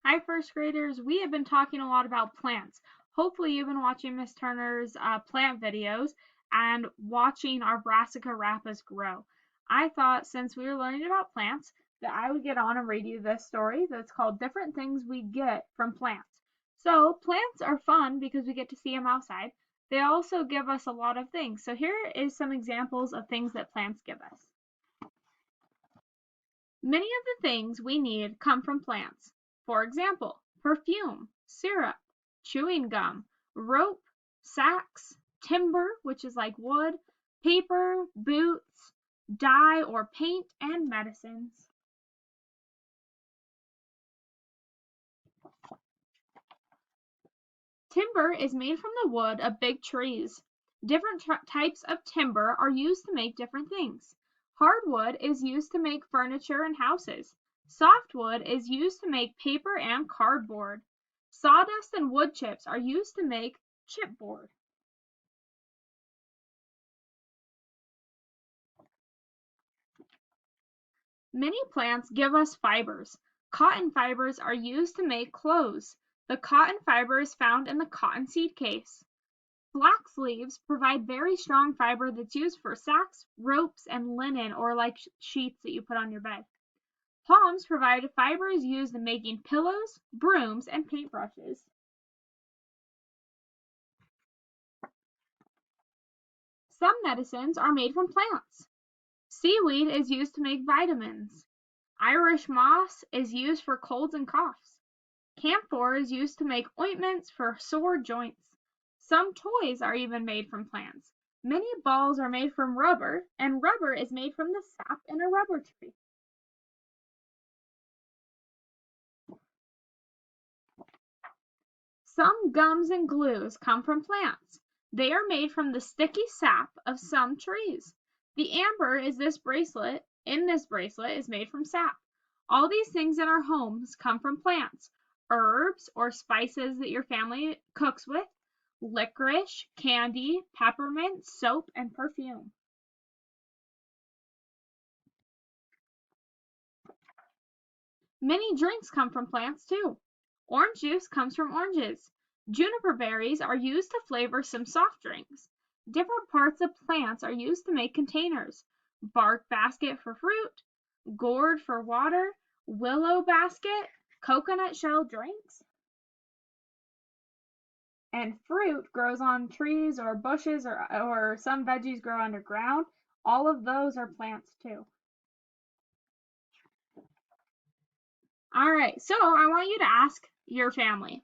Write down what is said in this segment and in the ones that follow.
Hi, first graders. We have been talking a lot about plants. Hopefully you've been watching Miss Turner's plant videos and watching our brassica rhappas grow. I thought since we were learning about plants that I would get on and read you this story that's called Different Things We Get from Plants. So plants are fun because we get to see them outside. They also give us a lot of things. So here is some examples of things that plants give us. Many of the things we need come from plants. For example, perfume, syrup, chewing gum, rope, sacks, timber, which is like wood, paper, boots, dye or paint, and medicines. Timber is made from the wood of big trees. Different types of timber are used to make different things. Hardwood is used to make furniture and houses. Softwood is used to make paper and cardboard. Sawdust and wood chips are used to make chipboard. Many plants give us fibers. Cotton fibers are used to make clothes. The cotton fiber is found in the cottonseed case. Flax leaves provide very strong fiber that's used for sacks, ropes, and linen, or like sheets that you put on your bed. Palms provide fibers used in making pillows, brooms, and paintbrushes. Some medicines are made from plants. Seaweed is used to make vitamins. Irish moss is used for colds and coughs. Camphor is used to make ointments for sore joints. Some toys are even made from plants. Many balls are made from rubber, and rubber is made from the sap in a rubber tree. Some gums and glues come from plants. They are made from the sticky sap of some trees. The amber in this bracelet is made from sap. All these things in our homes come from plants. Herbs or spices that your family cooks with, licorice, candy, peppermint, soap, and perfume. Many drinks come from plants too. Orange juice comes from oranges. Juniper berries are used to flavor some soft drinks. Different parts of plants are used to make containers. Bark basket for fruit, gourd for water, willow basket, coconut shell drinks. And fruit grows on trees or bushes or some veggies grow underground. All of those are plants too. All right, so I want you to ask your family,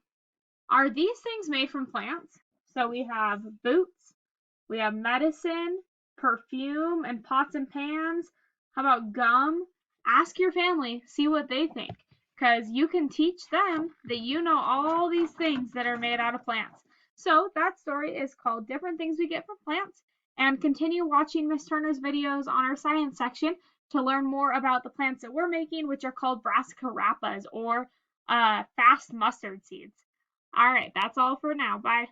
are these things made from plants? So we have boots, we have medicine, perfume, and pots and pans. How about gum? Ask your family, see what they think, because you can teach them that you know all these things that are made out of plants. So that story is called Different Things We Get from Plants, and continue watching Miss Turner's videos on our science section to learn more about the plants that we're making, which are called brassica rhappas or fast mustard seeds. All right, that's all for now. Bye.